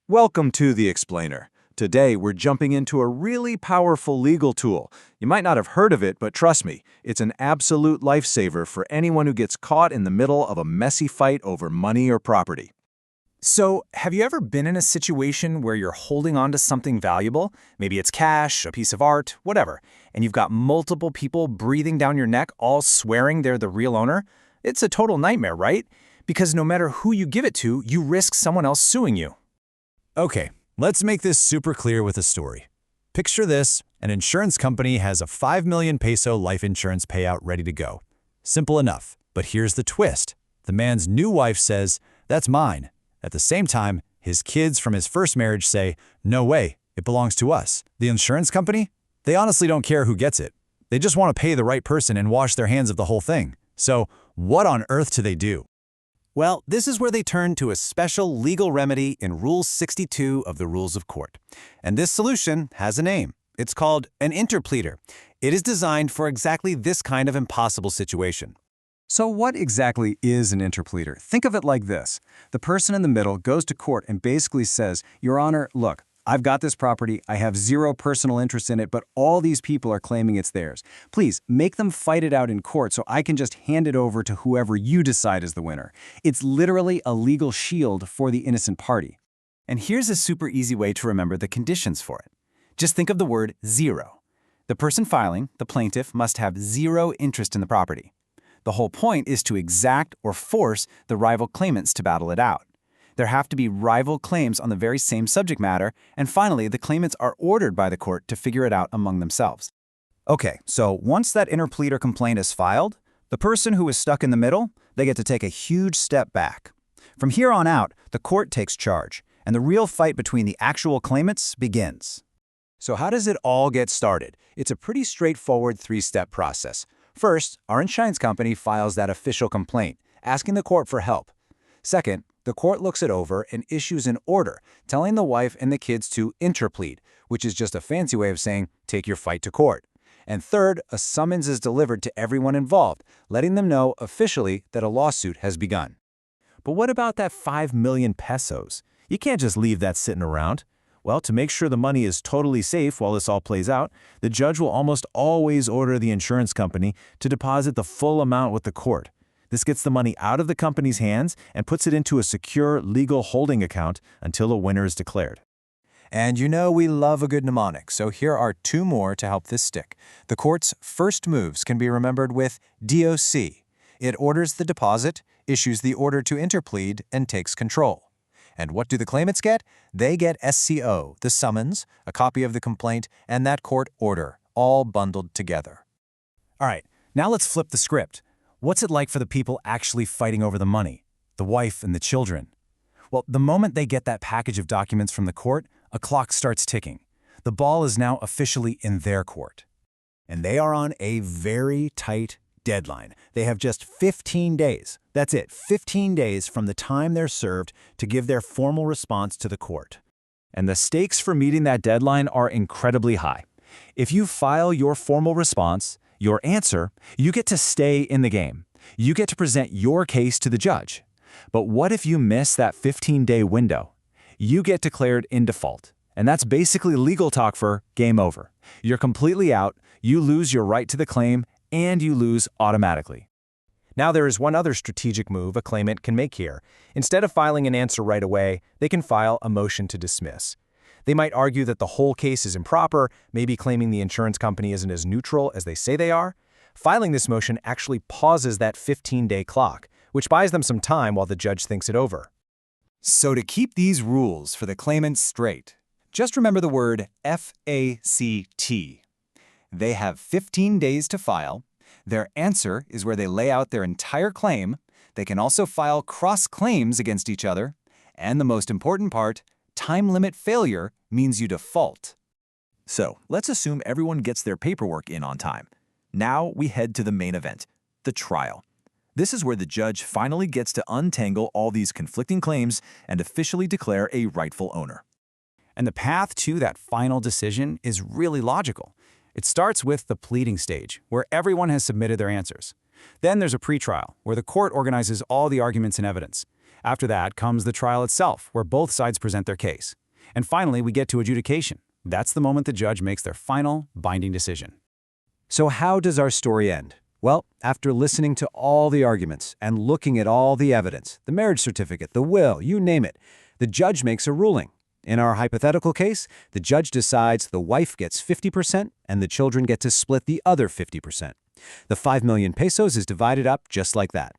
Welcome to The Explainer. Today, we're jumping into a really powerful legal tool. You might not have heard of it, but trust me, it's an absolute lifesaver for anyone who gets caught in the middle of a messy fight over money or property. So, have you ever been in a situation where you're holding on to something valuable? Maybe it's cash, a piece of art, whatever, and you've got multiple people breathing down your neck, all swearing they're the real owner? It's a total nightmare, right? Because no matter who you give it to, you risk someone else suing you. Okay, let's make this super clear with a story. Picture this: an insurance company has a 5 million peso life insurance payout ready to go. Simple enough, but here's the twist. The man's new wife says, "That's mine." At the same time, his kids from his first marriage say, "No way, it belongs to us." The insurance company? They honestly don't care who gets it. They just want to pay the right person and wash their hands of the whole thing. So, what on earth do they do? Well, this is where they turn to a special legal remedy in Rule 62 of the Rules of Court. And this solution has a name. It's called an interpleader. It is designed for exactly this kind of impossible situation. So what exactly is an interpleader? Think of it like this. The person in the middle goes to court and basically says, "Your Honor, look, I've got this property, I have zero personal interest in it, but all these people are claiming it's theirs. Please, make them fight it out in court so I can just hand it over to whoever you decide is the winner." It's literally a legal shield for the innocent party. And here's a super easy way to remember the conditions for it. Just think of the word zero. The person filing, the plaintiff, must have zero interest in the property. The whole point is to exact or force the rival claimants to battle it out. There have to be rival claims on the very same subject matter, and finally, the claimants are ordered by the court to figure it out among themselves. Okay, so once that interpleader complaint is filed, the person who is stuck in the middle, they get to take a huge step back. From here on out, the court takes charge, and the real fight between the actual claimants begins. So how does it all get started? It's a pretty straightforward three-step process. First, our insurance company files that official complaint, asking the court for help. Second, the court looks it over and issues an order telling the wife and the kids to interplead, which is just a fancy way of saying take your fight to court. And third, a summons is delivered to everyone involved, letting them know officially that a lawsuit has begun. But what about that 5 million pesos? You can't just leave that sitting around. Well, to make sure the money is totally safe while this all plays out, the judge will almost always order the insurance company to deposit the full amount with the court. This gets the money out of the company's hands and puts it into a secure legal holding account until a winner is declared. And you know we love a good mnemonic, so here are two more to help this stick. The court's first moves can be remembered with DOC. It orders the deposit, issues the order to interplead, and takes control. And what do the claimants get? They get SCO, the summons, a copy of the complaint, and that court order, all bundled together. All right, now let's flip the script. What's it like for the people actually fighting over the money, the wife and the children? Well, the moment they get that package of documents from the court, a clock starts ticking. The ball is now officially in their court. And they are on a very tight deadline. They have just 15 days. That's it, 15 days from the time they're served to give their formal response to the court. And the stakes for meeting that deadline are incredibly high. If you file your formal response, your answer, you get to stay in the game. You get to present your case to the judge. But what if you miss that 15-day window? You get declared in default. And that's basically legal talk for game over. You're completely out, you lose your right to the claim, and you lose automatically. Now there is one other strategic move a claimant can make here. Instead of filing an answer right away, they can file a motion to dismiss. They might argue that the whole case is improper, maybe claiming the insurance company isn't as neutral as they say they are. Filing this motion actually pauses that 15-day clock, which buys them some time while the judge thinks it over. So to keep these rules for the claimants straight, just remember the word FACT. They have 15 days to file. Their answer is where they lay out their entire claim. They can also file cross-claims against each other. And the most important part, time limit failure means you default. So, let's assume everyone gets their paperwork in on time. Now we head to the main event, the trial. This is where the judge finally gets to untangle all these conflicting claims and officially declare a rightful owner. And the path to that final decision is really logical. It starts with the pleading stage, where everyone has submitted their answers. Then there's a pretrial, where the court organizes all the arguments and evidence. After that comes the trial itself, where both sides present their case. And finally, we get to adjudication. That's the moment the judge makes their final, binding decision. So how does our story end? Well, after listening to all the arguments and looking at all the evidence, the marriage certificate, the will, you name it, the judge makes a ruling. In our hypothetical case, the judge decides the wife gets 50% and the children get to split the other 50%. The 5 million pesos is divided up just like that.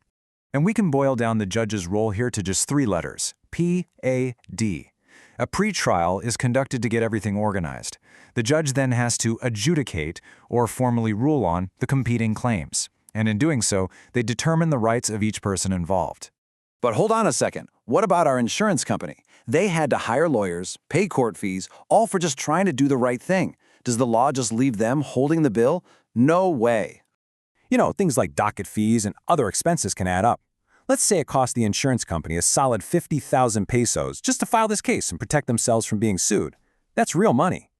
And we can boil down the judge's role here to just 3 letters, P-A-D. A pre-trial is conducted to get everything organized. The judge then has to adjudicate, or formally rule on, the competing claims. And in doing so, they determine the rights of each person involved. But hold on a second. What about our insurance company? They had to hire lawyers, pay court fees, all for just trying to do the right thing. Does the law just leave them holding the bill? No way. You know, things like docket fees and other expenses can add up. Let's say it cost the insurance company a solid 50,000 pesos just to file this case and protect themselves from being sued. That's real money.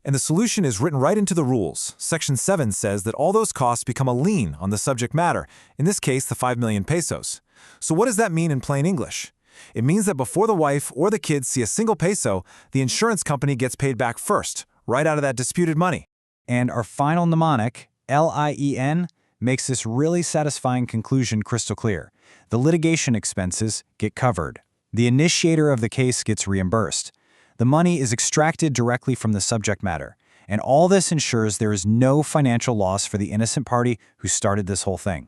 And the solution is written right into the rules. Section 7 says that all those costs become a lien on the subject matter, in this case the 5 million pesos. So what does that mean in plain English? It means that before the wife or the kids see a single peso, the insurance company gets paid back first, right out of that disputed money. And our final mnemonic, LIEN, makes this really satisfying conclusion crystal clear. The litigation expenses get covered. The initiator of the case gets reimbursed. The money is extracted directly from the subject matter. And all this ensures there is no financial loss for the innocent party who started this whole thing.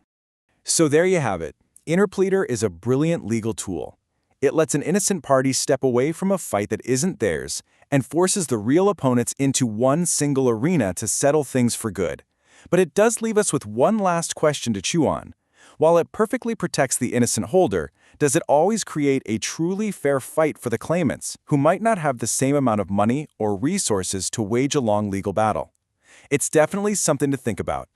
So there you have it. Interpleader is a brilliant legal tool. It lets an innocent party step away from a fight that isn't theirs and forces the real opponents into one single arena to settle things for good. But it does leave us with one last question to chew on. While it perfectly protects the innocent holder, does it always create a truly fair fight for the claimants, who might not have the same amount of money or resources to wage a long legal battle? It's definitely something to think about.